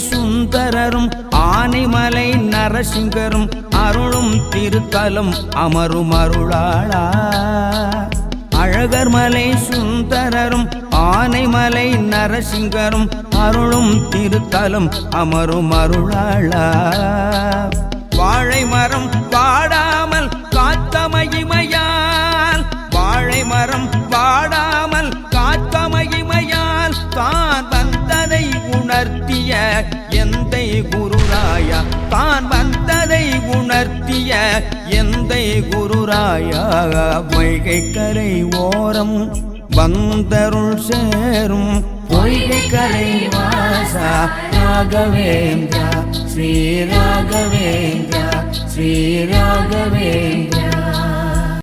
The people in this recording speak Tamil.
சுந்தரரும் ஆனைமலை நரசிங்கரும் அருளும் திருத்தலம் அமரும் அருளாளா. அழகர்மலை சுந்தரரும் ஆனைமலை நரசிங்கரும் அருளும் திருத்தலம் அமரும் அருளாளா. வாழை மரம் வாடாமல் காத்த மகிமையால், வாழை மரம் வாடாமல் காத்த மகிமையால் தான் வந்ததை உணர்த்திய எந்தை குருராயா, தான் வந்ததை உணர்த்திய எந்தை குருராயா. வைகை கரை ஓரம் வந்தருள் சேரும் பொய்கை கரை வாசா ராகவேந்திரா, ஸ்ரீ ராகவேந்திரா, ஸ்ரீ ராகவேந்திரா.